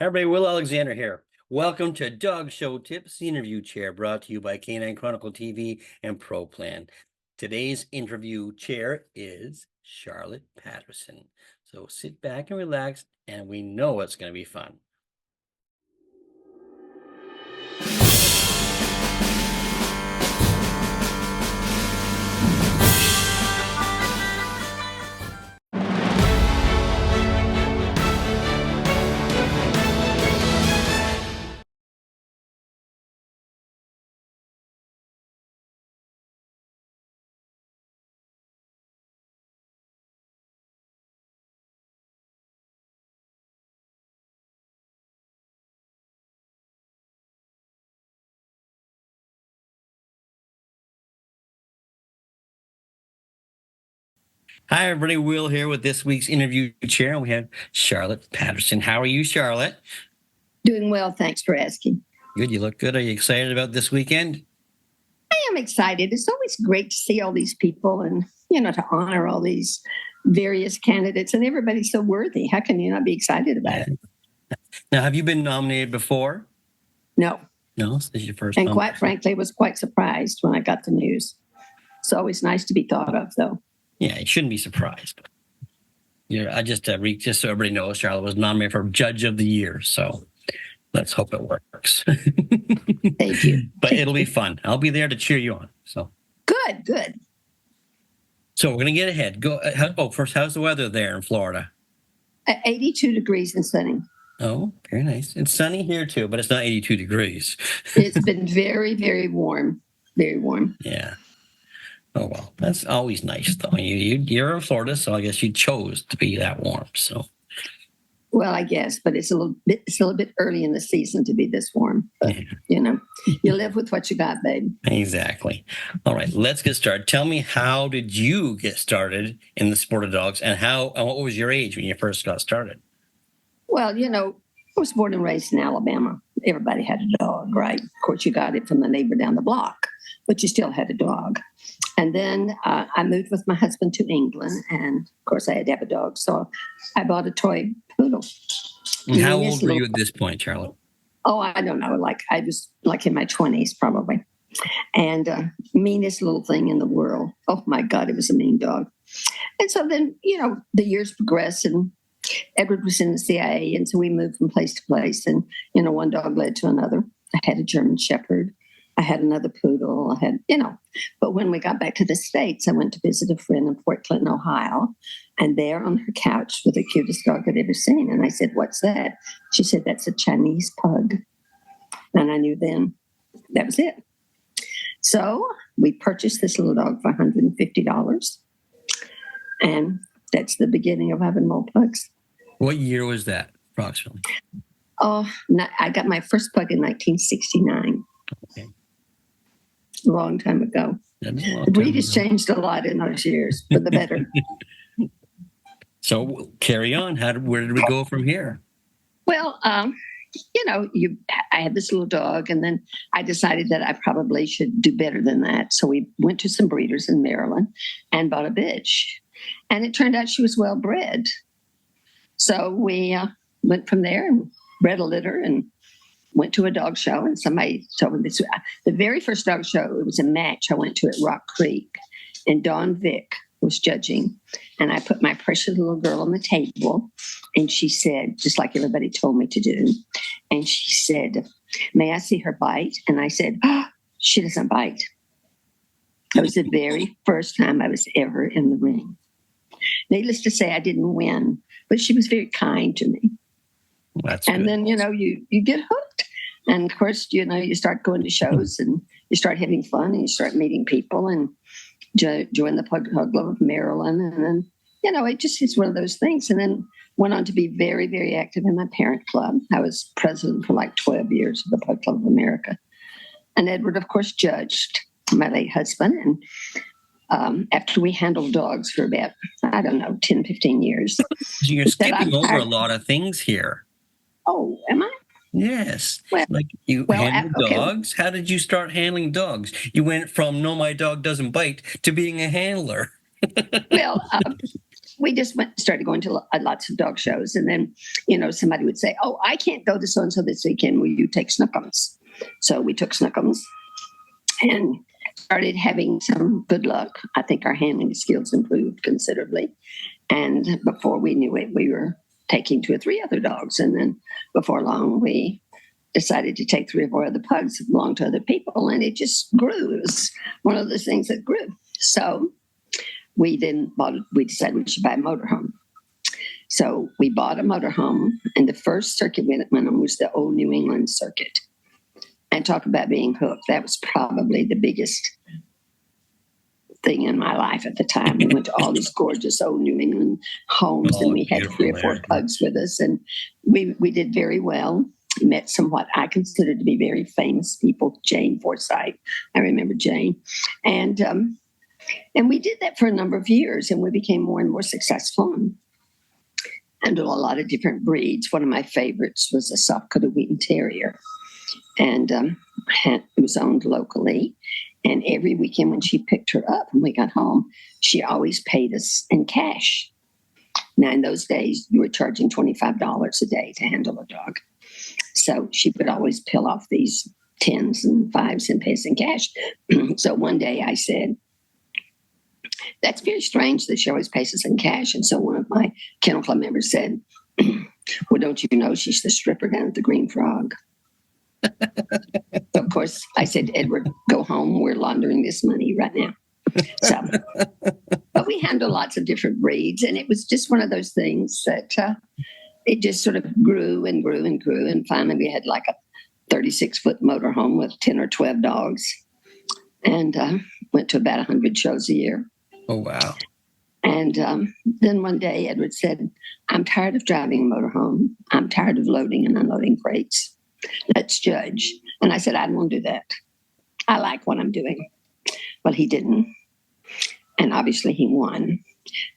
Hi, everybody. Will Alexander here. Welcome to Dog Show Tips, the interview chair, brought to you by Canine Chronicle TV and Pro Plan. Today's interview chair is Charlotte Patterson. So sit back and relax, and we know it's going to be fun. Hi, everybody. Will here with this week's interview chair, and we have Charlotte Patterson. How are you, Charlotte? Doing well, thanks for asking. Good. You look good. Are you excited about this weekend? I am excited. It's always great to see all these people and, to honor all these various candidates, and everybody's so worthy. How can you not be excited about it? Now, have you been nominated before? No. No, this is your first And time. quite frankly, I was quite surprised when I got the news. It's always nice to be thought of, though. Yeah, you shouldn't be surprised. I just so everybody knows, Charlotte was nominated for Judge of the Year. So let's hope it works. Thank you. But it'll be fun. I'll be there to cheer you on. So Good. So we're gonna get ahead. First, how's the weather there in Florida? 82 degrees and sunny. Oh, very nice. It's sunny here too, but it's not 82 degrees. It's been very, very warm. Very warm. Yeah. Oh, well, that's always nice, though. You're in Florida, so I guess you chose to be that warm. So, well, I guess, but it's still a bit early in the season to be this warm. But, you live with what you got, babe. Exactly. All right, let's get started. Tell me, how did you get started in the sport of dogs, and what was your age when you first got started? Well, I was born and raised in Alabama. Everybody had a dog, right? Of course, you got it from the neighbor down the block, but you still had a dog. And then I moved with my husband to England, and of course I had to have a dog, so I bought a toy poodle. And how old were you at this point, Charlotte? Oh, I don't know. I was in my 20s probably. And meanest little thing in the world. Oh my God, it was a mean dog. And so then, the years progressed, and Edward was in the CIA, and so we moved from place to place, and, one dog led to another. I had a German Shepherd. I had another poodle. But when we got back to the States, I went to visit a friend in Fort Clinton, Ohio, and there on her couch was the cutest dog I'd ever seen. And I said, "What's that?" She said, "That's a Chinese pug." And I knew then that was it. So we purchased this little dog for $150. And that's the beginning of having more pugs. What year was that, approximately? Oh, I got my first pug in 1969. Okay. A long time ago. The breed has changed a lot in those years, for the better. So carry on. Where did we go from here? Well, I had this little dog, and then I decided that I probably should do better than that. So we went to some breeders in Maryland and bought a bitch. And it turned out she was well bred. So we went from there and bred a litter and went to a dog show, and somebody told me this. The very first dog show, it was a match I went to at Rock Creek, and Dawn Vick was judging. And I put my precious little girl on the table, and she said, just like everybody told me to do, and she said, "May I see her bite?" And I said, "Oh, she doesn't bite." It was the very first time I was ever in the ring. Needless to say, I didn't win, but she was very kind to me. That's and good. Then, you get hooked. And of course, you start going to shows, and you start having fun, and you start meeting people, and join the Pug Club of Maryland. And then, it just is one of those things. And then went on to be very, very active in my parent club. I was president for like 12 years of the Pug Club of America. And Edward, of course, judged my late husband. And after we handled dogs for about, 10, 15 years. You're skipping over a lot of things here. Oh, am I? Yes. Handle dogs. How did you start handling dogs? You went from "no, my dog doesn't bite" to being a handler. Well, we just started going to lots of dog shows. And then, somebody would say, "Oh, I can't go to so-and-so this weekend. Will you take Snookums?" So we took Snookums and started having some good luck. I think our handling skills improved considerably. And before we knew it, we were taking 2 or 3 other dogs. And then before long, we decided to take 3 or 4 other pugs that belonged to other people. And it just grew. It was one of those things that grew. So we decided we should buy a motorhome. So we bought a motorhome. And the first circuit we went on was the old New England circuit. And talk about being hooked. That was probably the biggest thing in my life at the time. We went to all these gorgeous old New England homes, and we had 3 or 4 pugs with us, and we did very well. Met some what I considered to be very famous people. Jane Forsythe, I remember Jane, and we did that for a number of years, and we became more and more successful. And a lot of different breeds. One of my favorites was a soft-coated Wheaten Terrier, and it was owned locally. And every weekend when she picked her up and we got home, she always paid us in cash. Now, in those days, you were charging $25 a day to handle a dog. So she would always peel off these 10s and 5s and pay us in cash. So one day I said, "That's very strange that she always pays us in cash." And so one of my kennel club members said, "Well, don't you know she's the stripper down at the Green Frog?" Of course, I said, "Edward, go home. We're laundering this money right now." So, but we handle lots of different breeds, and it was just one of those things that it just sort of grew and grew and grew. And finally, we had like a 36-foot motorhome with 10 or 12 dogs, and went to about 100 shows a year. Oh, wow. And then one day, Edward said, "I'm tired of driving a motorhome. I'm tired of loading and unloading crates. Let's judge." And I said, "I don't want to do that. I like what I'm doing." Well, he didn't. And obviously he won.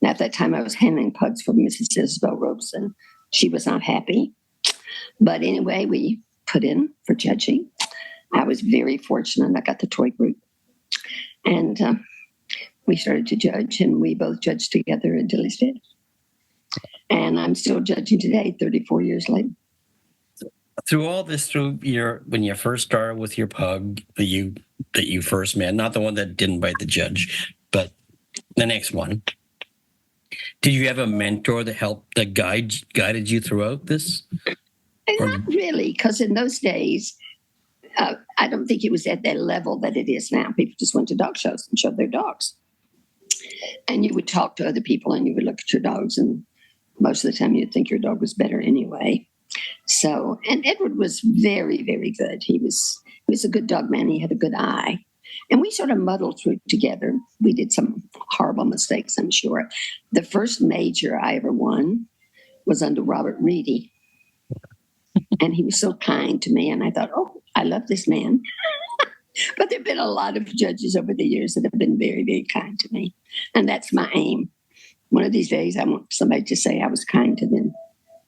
And at that time I was handling pugs for Mrs. Isabel Robeson. She was not happy. But anyway, we put in for judging. I was very fortunate. I got the toy group. And we started to judge, and we both judged together until he's dead. And I'm still judging today, 34 years later. Through all this, when you first started with your pug that you first met, not the one that didn't bite the judge, but the next one, did you have a mentor that guided you throughout this? Not really, because in those days, I don't think it was at that level that it is now. People just went to dog shows and showed their dogs. And you would talk to other people and you would look at your dogs, and most of the time you'd think your dog was better anyway. So, and Edward was very, very good. He was a good dog man. He had a good eye. And we sort of muddled through together. We did some horrible mistakes, I'm sure. The first major I ever won was under Robert Reedy. And he was so kind to me. And I thought, "Oh, I love this man." But there have been a lot of judges over the years that have been very, very kind to me. And that's my aim. One of these days, I want somebody to say I was kind to them.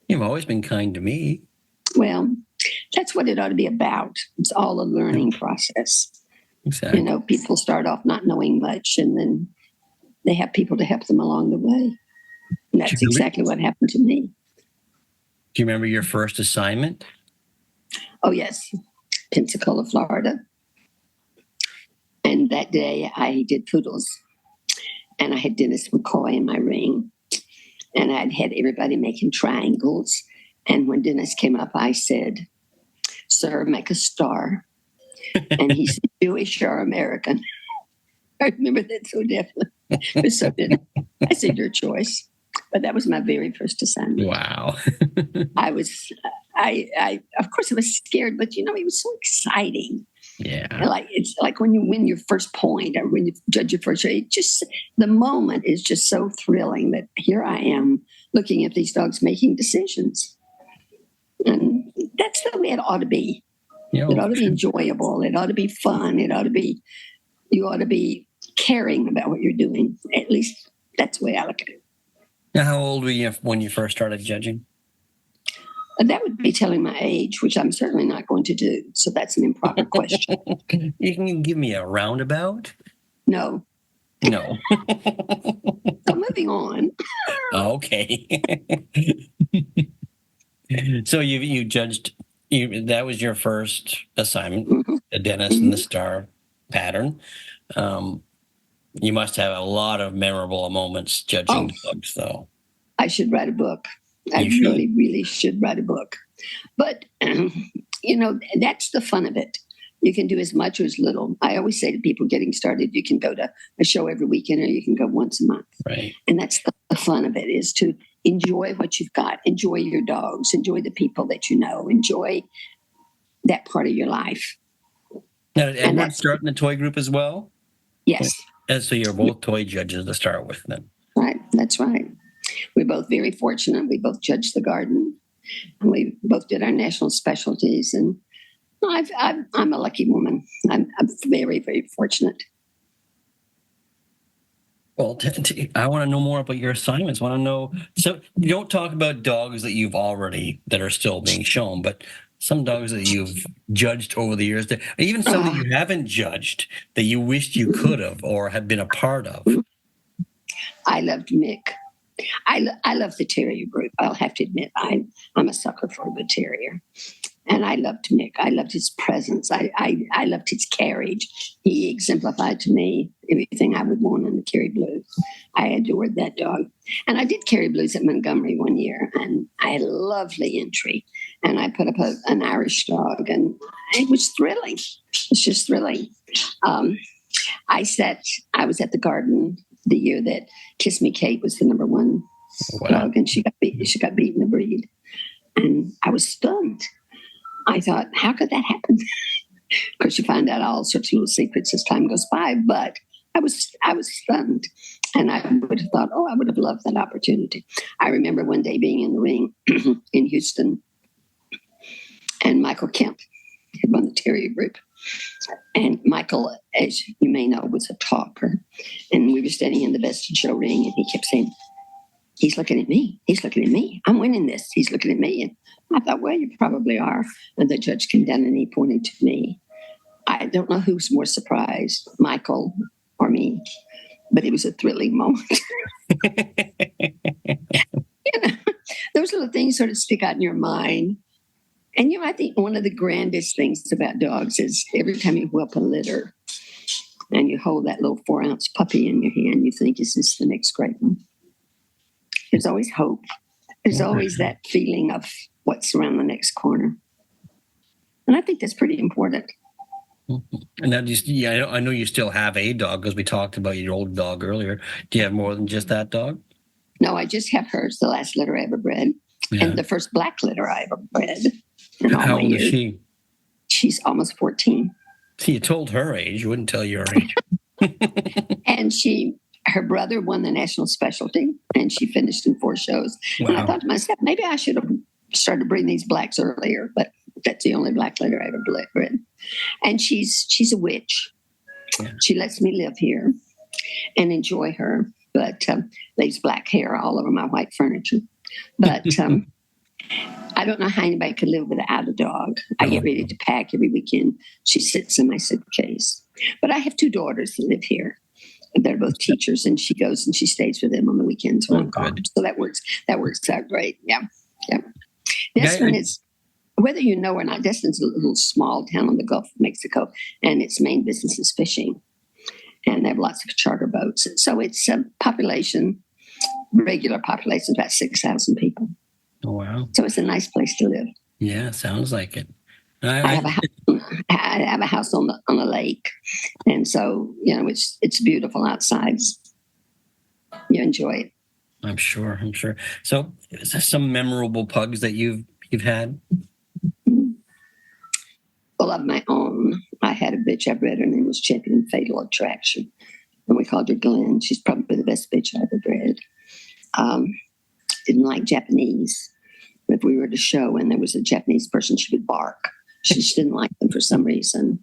You've always been kind to me. Well, that's what it ought to be about. It's all a learning process. Exactly. People start off not knowing much, and then they have people to help them along the way. And that's exactly what happened to me. Do you remember your first assignment? Oh, yes. Pensacola, Florida. And that day I did poodles. And I had Dennis McCoy in my ring. And I'd had everybody making triangles. And when Dennis came up, I said, "Sir, make a star." And he said, "Jewish or American?" I remember that so definitely. It was so good. I said, "Your choice." But that was my very first assignment. Wow. I of course I was scared, but it was so exciting. Yeah. It's like when you win your first point or when you judge your first, the moment is just so thrilling that here I am looking at these dogs making decisions. And that's the way it ought to be. It ought to be enjoyable. It ought to be fun. You ought to be caring about what you're doing. At least that's the way I look at it. Now, how old were you when you first started judging? That would be telling my age, which I'm certainly not going to do. So that's an improper question. You can give me a roundabout? No. No. So maybe moving on. Okay. So you judged, that was your first assignment, Mhm, the Dennis and the mhm. Star pattern. Um, you must have a lot of memorable moments judging Oh, dogs, though. I should write a book. I You should. really, really should write a book. But, that's the fun of it. You can do as much or as little. I always say to people getting started, you can go to a show every weekend or you can go once a month. Right. And that's the fun of it, is to enjoy what you've got, enjoy your dogs, enjoy the people that you know, enjoy that part of your life. Now, did And Edward that's, start in the toy group as well? yes, And so you're both toy judges to start with, then. right. That's right. We're both very fortunate. We both judged the garden, and we both did our national specialties. And I'm a lucky woman. I'm very, very fortunate. Well, I want to know more about your assignments. Want to know. So you don't talk about dogs that are still being shown, but some dogs that you've judged over the years, even some that Uh, you haven't judged that you wished you could have or had been a part of. I loved Mick. I love the terrier group. I'll have to admit, I'm a sucker for the terrier. And I loved Mick. I loved his presence. I loved his carriage. He exemplified to me everything I would want in a Kerry Blue. I adored that dog. And I did Kerry Blues at Montgomery one year, and I had a lovely entry. And I put up an Irish dog, and it was thrilling. It was just thrilling. Um, I was at the garden the year that Kiss Me Kate was the number one Wow. dog, and she got beaten the breed. And I was stunned. I thought, how could that happen? Of course, you find out all sorts of little secrets as time goes by, but I was stunned. And I would have thought, I would have loved that opportunity. I remember one day being in the ring in Houston, and Michael Kemp had won the terrier group. And Michael, as you may know, was a talker. And we were standing in the best in show ring, and he kept saying, he's looking at me. He's looking at me. I'm winning this. He's looking at me. And I thought, well, you probably are. And the judge came down and he pointed to me. I don't know who's more surprised, Michael or me, but it was a thrilling moment. Those little things sort of stick out in your mind. And, I think one of the grandest things about dogs is every time you whelp a litter and you hold that little 4-ounce puppy in your hand, you think, is this the next great one? There's always hope. There's always that feeling of what's around the next corner. And I think that's pretty important. And now, I know you still have a dog because we talked about your old dog earlier. Do you have more than just that dog? No, I just have her. It's the last litter I ever bred, and the first black litter I ever bred. How old is she? She's almost 14. See, you told her age. You wouldn't tell your age. And her brother won the national specialty, and she finished in 4 shows. Wow. And I thought to myself, maybe I should have started breeding these blacks earlier, but that's the only black litter I ever bred. And she's a witch. Yeah. She lets me live here and enjoy her, but leaves black hair all over my white furniture. But I don't know how anybody could live without a dog. I get ready to pack every weekend. She sits in my suitcase. But I have 2 daughters that live here. They're both teachers, and she goes and she stays with them on the weekends when I'm gone. So that works out great. Yeah. Destin is, whether you know or not, Destin's a little small town on the Gulf of Mexico, and its main business is fishing. And they have lots of charter boats. So it's a regular population, about 6,000 people. Oh, wow. So it's a nice place to live. Yeah, sounds like it. I have a house on the lake, and so it's beautiful outside. You enjoy it. I'm sure. So, is there some memorable pugs that you've had? Well, of my own, I had a bitch I bred. Her name was Champion Fatal Attraction, and we called her Glenn. She's probably the best bitch I ever bred. Didn't like Japanese. If we were at a show and there was a Japanese person, she would bark. She just didn't like them for some reason.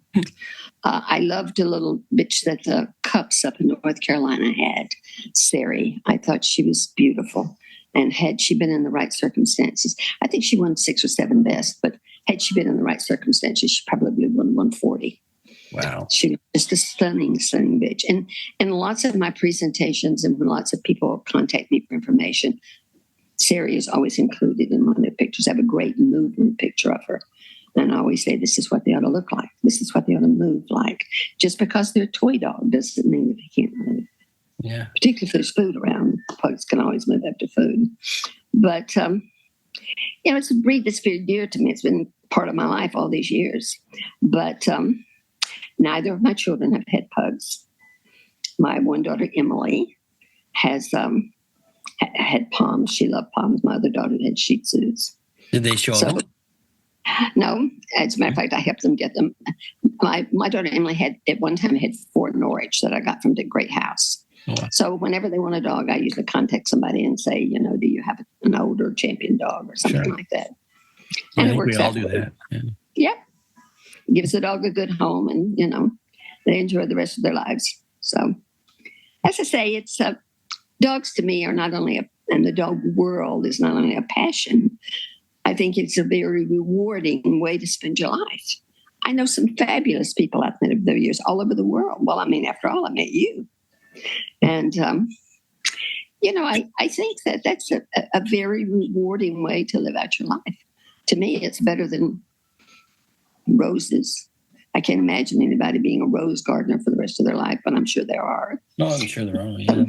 I loved a little bitch that the Cups up in North Carolina had, Sari. I thought she was beautiful. And had she been in the right circumstances, I think she won 6 or 7 best, but had she been in the right circumstances, she probably won 140. Wow. She was just a stunning, stunning bitch. And in lots of my presentations and when lots of people contact me for information, Sari is always included in one of the pictures. I have a great movement picture of her. And I always say, this is what they ought to look like. This is what they ought to move like. Just because they're a toy dog doesn't mean that they can't move. Yeah. Particularly if there's food around. Pugs can always move after food. But, it's a breed that's very dear to me. It's been part of my life all these years. But neither of my children have had pugs. My one daughter, Emily, has had Poms. She loved Poms. My other daughter had Shih Tzus. Did they show them? No, as a matter of fact, I helped them get them. My daughter Emily had at one time had 4 Norwich that I got from the Great House. Oh, wow. So whenever they want a dog, I usually contact somebody and say, do you have an older champion dog or something like that? And I think we all out do well. that. Yeah. Yep. Gives the dog a good home, and they enjoy the rest of their lives. So, as I say, it's dogs to me are not only and the dog world is not only a passion. I think it's a very rewarding way to spend your life. I know some fabulous people I've met over the years all over the world. Well, I mean, after all, I met you. And, I think that that's a very rewarding way to live out your life. To me, it's better than roses. I can't imagine anybody being a rose gardener for the rest of their life, but I'm sure there are. No, I'm sure there are, yeah.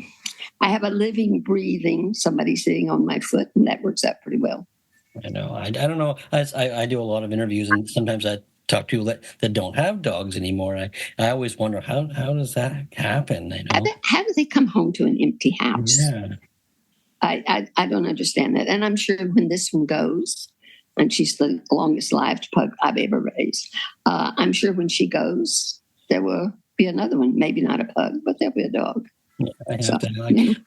I have a living, breathing somebody sitting on my foot, and that works out pretty well. I know. I don't know. I do a lot of interviews, and sometimes I talk to people that don't have dogs anymore. I always wonder, how does that happen? How do they come home to an empty house? Yeah. I don't understand that. And I'm sure when this one goes, and she's the longest lived pug I've ever raised, I'm sure when she goes, there will be another one. Maybe not a pug, but there'll be a dog. Yeah,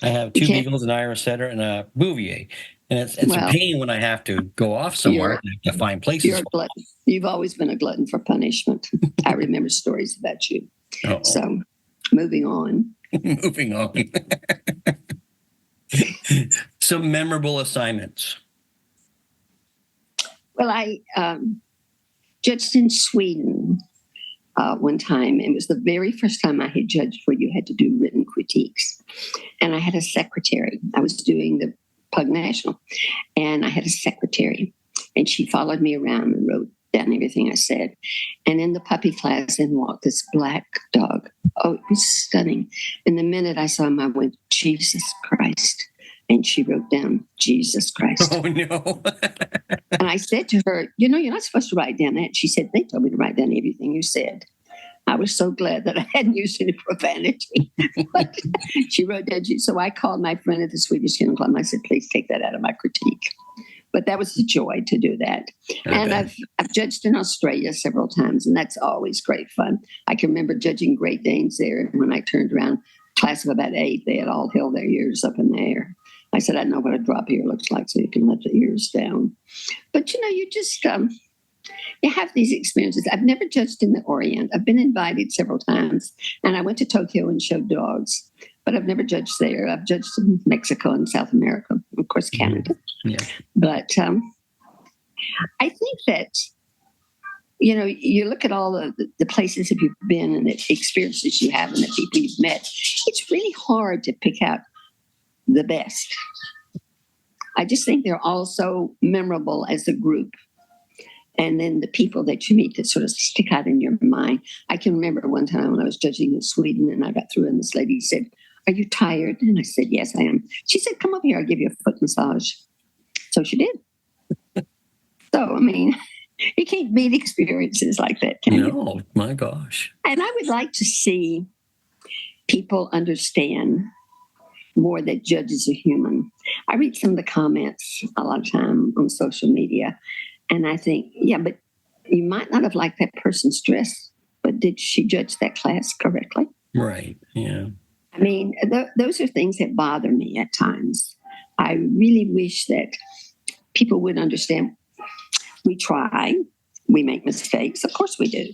I have 2 beagles, an Irish setter, and a Bouvier. And it's a pain when I have to go off somewhere to find places. You're a glutton. You've always been a glutton for punishment. I remember stories about you. Uh-oh. So, moving on. Moving on. Some memorable assignments. Well, I judged in Sweden one time. It was the very first time I had judged where you had to do written critiques. And I had a secretary. I was doing the Pug National, and I had a secretary, and she followed me around and wrote down everything I said. And in the puppy class, in walked this black dog. Oh, it was stunning. And the minute I saw him, I went, Jesus Christ. And she wrote down, Jesus Christ. Oh, no. And I said to her, you're not supposed to write down that. She said, they told me to write down everything you said. I was so glad that I hadn't used any profanity. But she wrote down, so I called my friend at the Swedish Kennel Club and I said, please take that out of my critique. But that was a joy to do that. Okay. And I've judged in Australia several times, and that's always great fun. I can remember judging Great Danes there, and when I turned around, class of about 8, they had all held their ears up in the air. I said, I know what a drop ear looks like, so you can let the ears down. But, you just... you have these experiences. I've never judged in the Orient. I've been invited several times, and I went to Tokyo and showed dogs, but I've never judged there. I've judged in Mexico and South America, of course, Canada. Yeah. But I think that, you look at all the places that you've been and the experiences you have and the people you've met, it's really hard to pick out the best. I just think they're all so memorable as a group. And then the people that you meet that sort of stick out in your mind. I can remember one time when I was judging in Sweden and I got through and this lady said, are you tired? And I said, yes, I am. She said, come up here, I'll give you a foot massage. So she did. So, you can't beat experiences like that, can you? No, my gosh. And I would like to see people understand more that judges are human. I read some of the comments a lot of time on social media. And I think, yeah, but you might not have liked that person's dress, but did she judge that class correctly? Right, yeah. Those are things that bother me at times. I really wish that people would understand we try, we make mistakes, of course we do.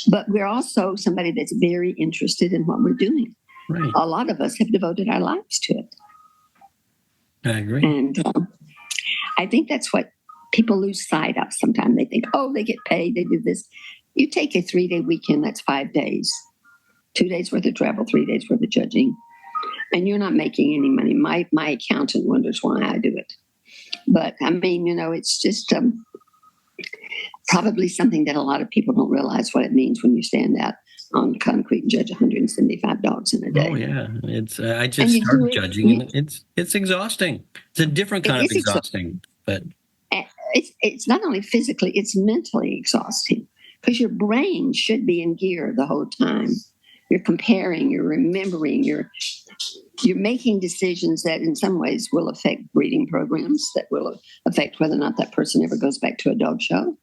But we're also somebody that's very interested in what we're doing. Right. A lot of us have devoted our lives to it. I agree. And I think that's what people lose sight of sometimes. They think, oh, they get paid, they do this. You take a 3-day weekend, that's 5 days, 2 days worth of travel, 3 days worth of judging, and you're not making any money. My accountant wonders why I do it. But I mean, it's just probably something that a lot of people don't realize what it means when you stand out on concrete and judge 175 dogs in a day. Oh yeah, it's I And just you do started it. judging, and it's exhausting. It's a different It kind of is exhausting. exhausting, but It's not only physically, it's mentally exhausting because your brain should be in gear the whole time. You're comparing, you're remembering, you're making decisions that in some ways will affect breeding programs, that will affect whether or not that person ever goes back to a dog show.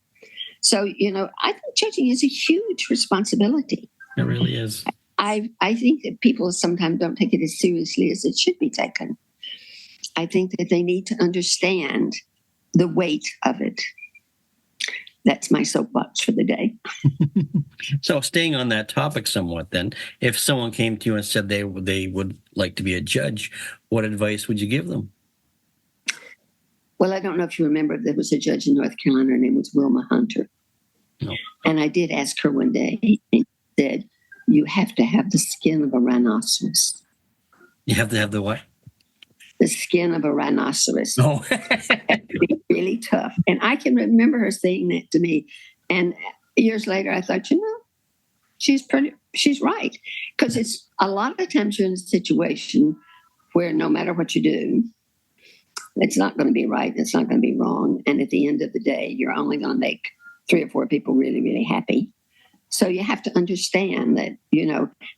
So, I think judging is a huge responsibility. it really is. I think that people sometimes don't take it as seriously as it should be taken. I think that they need to understand the weight of it. That's my soapbox for the day. So staying on that topic somewhat then, if someone came to you and said they would like to be a judge, what advice would you give them? Well, I don't know if you remember, there was a judge in North Carolina. Her name was Wilma Hunter. No. And I did ask her one day, and she said, you have to have the skin of a rhinoceros. You have to have the what? The skin of a rhinoceros. Oh. Be really tough. And I can remember her saying that to me. And years later, I thought, she's right. Because it's a lot of times you're in a situation where no matter what you do, it's not going to be right. It's not going to be wrong. And at the end of the day, you're only going to make 3 or 4 people really, really happy. So you have to understand that,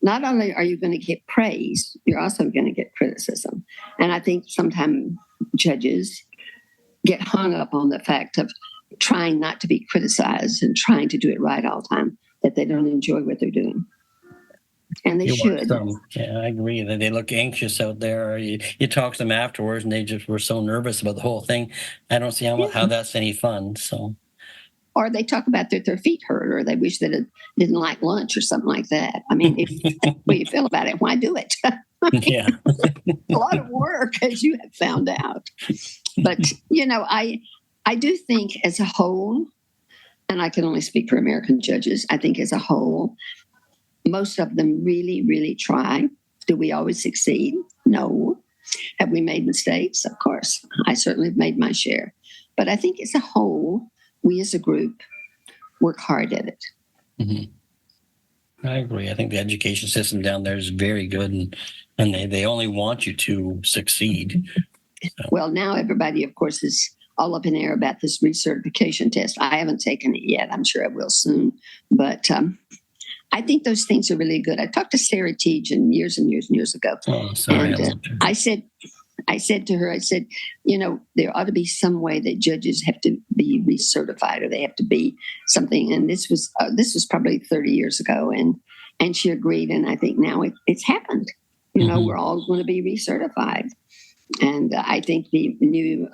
not only are you going to get praise, you're also going to get criticism. And I think sometimes judges get hung up on the fact of trying not to be criticized and trying to do it right all the time, that they don't enjoy what they're doing. And they should. Yeah, I agree that they look anxious out there. You talk to them afterwards and they just were so nervous about the whole thing. I don't see how that's any fun. So. Or they talk about that their feet hurt, or they wish that it didn't like lunch or something like that. I mean, if that's the way you feel about it, why do it? Yeah. A lot of work, as you have found out. But, I do think as a whole, and I can only speak for American judges, I think as a whole, most of them really, really try. Do we always succeed? No. Have we made mistakes? Of course. I certainly have made my share. But I think as a whole, we as a group work hard at it. Mm-hmm. I agree. I think the education system down there is very good, and they only want you to succeed. So. Well, now everybody, of course, is all up in the air about this recertification test. I haven't taken it yet. I'm sure I will soon. But I think those things are really good. I talked to Sarah Teagan years and years and years ago. Oh, sorry. And I said to her, there ought to be some way that judges have to be recertified, or they have to be something. And this was probably 30 years ago. And she agreed. And I think now it's happened. We're all going to be recertified. And I think the new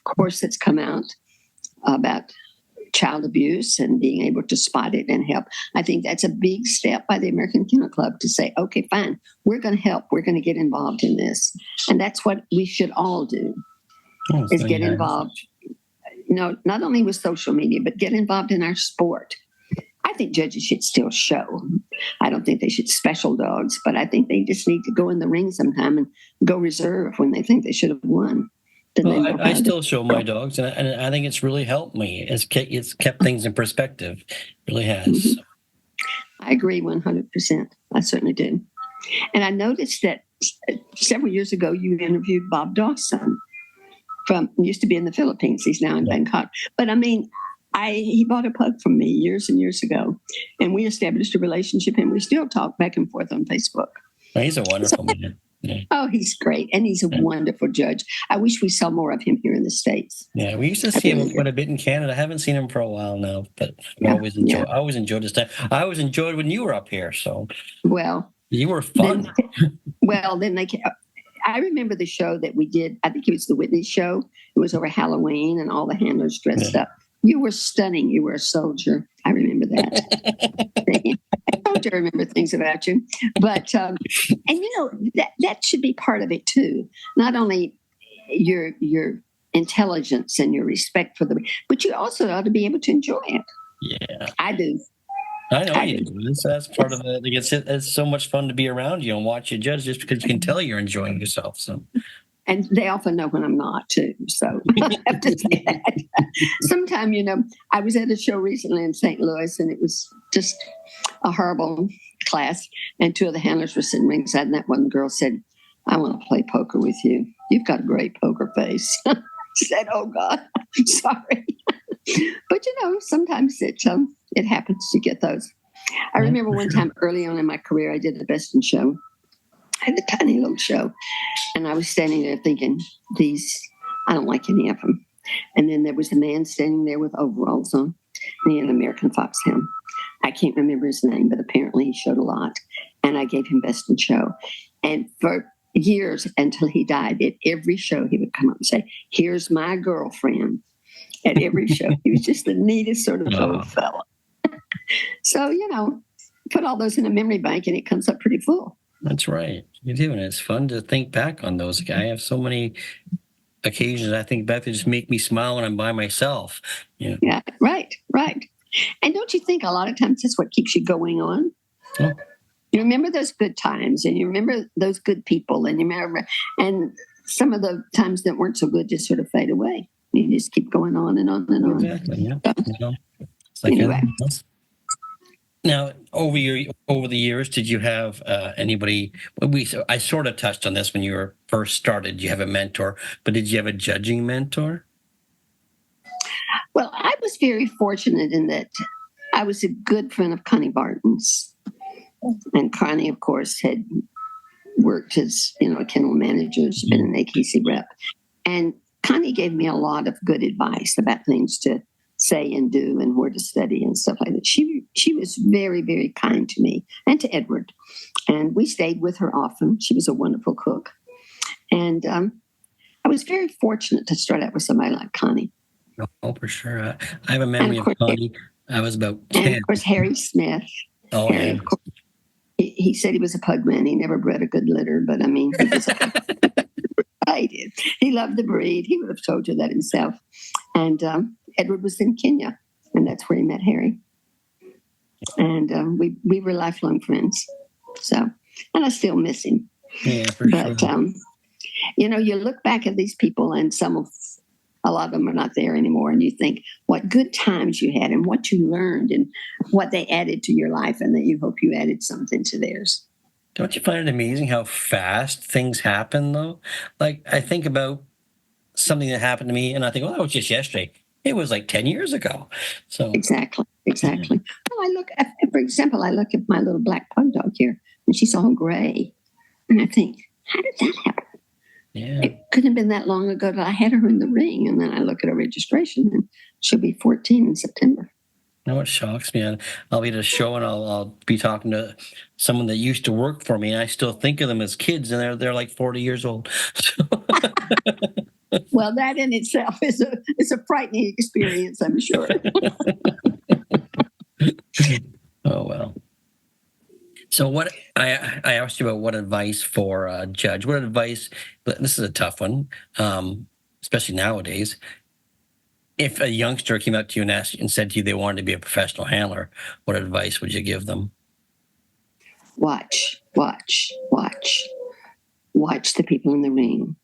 course that's come out about child abuse and being able to spot it and help, I think that's a big step by the American Kennel Club to say, okay, fine, we're going to help. We're going to get involved in this. And that's what we should all do, is get involved, not only with social media, but get involved in our sport. I think judges should still show. I don't think they should special dogs, but I think they just need to go in the ring sometime and go reserve when they think they should have won. Well, I still show my dogs, and I think it's really helped me. It's kept things in perspective. It really has. Mm-hmm. So. I agree 100%. I certainly do. And I noticed that several years ago, you interviewed Bob Dawson used to be in the Philippines. He's now in Bangkok. But I mean, he bought a pug from me years and years ago, and we established a relationship, and we still talk back and forth on Facebook. Well, he's a wonderful man. Yeah. Oh, he's great. And he's a wonderful judge. I wish we saw more of him here in the States. Yeah, we used to see him quite a bit in Canada. I haven't seen him for a while now, but I always enjoyed his time. I always enjoyed when you were up here. So, well, you were fun. I remember the show that we did. I think it was the Whitney show. It was over Halloween, and all the handlers dressed up. You were stunning. You were a soldier. I remember that. I told you I remember things about you. But, and that should be part of it too. Not only your intelligence and your respect for them, but you also ought to be able to enjoy it. Yeah. I do. I know I you do. do. That's part of it. Like it's so much fun to be around you and watch you judge just because you can tell you're enjoying yourself. So And they often know when I'm not too. So I have to say that. Sometime, I was at a show recently in St. Louis, and it was just a horrible class. And two of the handlers were sitting ringside, and that one girl said, "I want to play poker with you. You've got a great poker face." I said, "Oh God, I'm sorry." But sometimes it happens to get those. I yeah, remember for one sure. time early on in my career, I did the Best in Show. I had a tiny little show, and I was standing there thinking, "These, I don't like any of them." And then there was a man standing there with overalls on, and he had an American foxhound. I can't remember his name, but apparently he showed a lot. And I gave him Best in Show. And for years until he died, at every show he would come up and say, "Here's my girlfriend." At every show, he was just the neatest sort of Oh, old fella. So put all those in a memory bank, and it comes up pretty full. that's right. You do, and it's fun to think back on those. I have so many occasions I think back that just make me smile when I'm by myself. Yeah, right, right. And don't you think a lot of times that's what keeps you going on? Oh, You remember those good times, and you remember those good people, and and some of the times that weren't so good just sort of fade away. You just keep going on and on and on. exactly. Yeah. So, It's like anyway, anything else. Now, over the years, did you have anybody? I sort of touched on this when you were first started. You have a mentor, but did you have a judging mentor? well, I was very fortunate in that I was a good friend of Connie Barton's, and Connie, of course, had worked as a kennel manager. She's been an AKC rep, and Connie gave me a lot of good advice about things to say and do and where to study and stuff like that. She was very, very kind to me and to Edward, and we stayed with her often. She was a wonderful cook, and I was very fortunate to start out with somebody like Connie. Oh, for sure. I have a And memory of of course, Connie. I was about and 10. of course, Harry Smith. Oh, Harry, yeah. of course, he said he was a pug man. He never bred a good litter, but I mean, he was I did. He loved the breed. He would have told you that himself. And Edward was in Kenya, and that's where he met Harry. And we were lifelong friends. So, and I still miss him. Yeah, for But sure. you look back at these people, and a lot of them are not there anymore, and you think what good times you had, and what you learned, and what they added to your life, and that you hope you added something to theirs. Don't you find it amazing how fast things happen, though? Like, I think about something that happened to me, and I think, well, that was just yesterday. It was like 10 years ago. So, Exactly, yeah. exactly. Well, for example, I look at my little black pug dog here, and she's all gray, and I think, how did that happen? Yeah. It couldn't have been that long ago that I had her in the ring, and then I look at her registration, and she'll be 14 in September. You know what shocks me? I'll be at a show and I'll be talking to someone that used to work for me, and I still think of them as kids, and they're like 40 years old. Well, that in itself is a frightening experience, I'm sure. Oh well. So what I asked you about what advice for a judge? What advice? But this is a tough one, especially nowadays. If a youngster came up to you and asked and said to you they wanted to be a professional handler, what advice would you give them? Watch, watch, watch. Watch the people in the ring.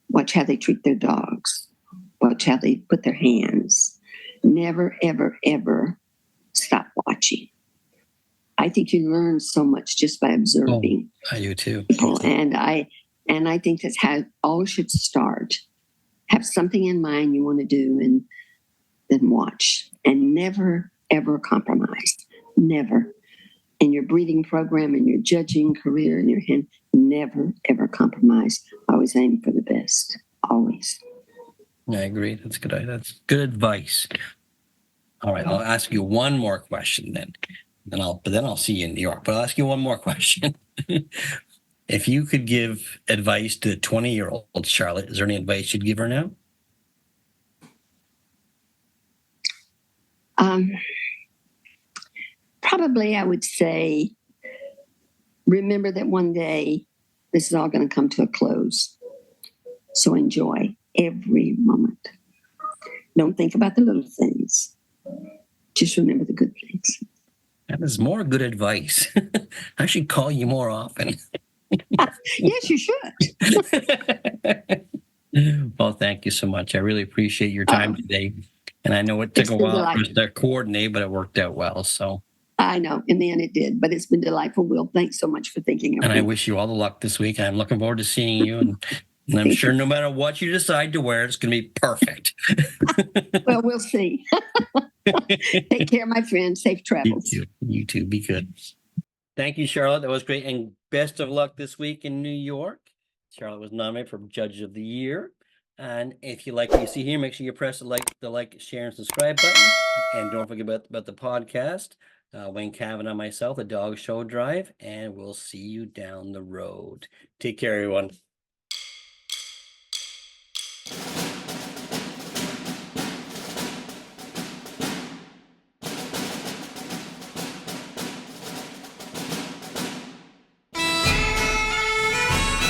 Watch how they treat their dogs. Watch how they put their hands. Never, ever, ever stop watching. I think you learn so much just by Oh, observing I do too. people, and I think that's how it all should start. Have something in mind you want to do, and then watch, and never ever compromise. Never in your breeding program, in your judging career, in your hand. Never ever compromise. Always aim for the best. Always. I agree. That's good. That's good advice. All right, I'll ask you one more question then. But then I'll see you in New York. But I'll ask you one more question. If you could give advice to 20-year-old Charlotte, is there any advice you'd give her now? Um, Probably, I would say, remember that one day this is all going to come to a close. So enjoy every moment. Don't think about the little things. Just remember the good things. That is more good advice. I should call you more often. Yes, you should. Well, thank you so much. I really appreciate your time Oh, today. And I know it took it's a been while for us delightful. to coordinate, but it worked out well. So, I know. In the end, it did, but it's been delightful. Will, thanks so much for thinking of and I me. wish you all the luck this week. I'm looking forward to seeing you. And I'm Thank sure you. no matter what you decide to wear, it's going to be perfect. Well, we'll see. Take care, my friend. Safe You travels. too. You too. Be good. Thank you, Charlotte. That was great. And best of luck this week in New York. Charlotte was nominated for Judge of the Year. And if you like what you see here, make sure you press the like, share, and subscribe button. And don't forget about the podcast. Wayne Kavanaugh, myself, the Dog Show Drive, and we'll see you down the road. Take care, everyone.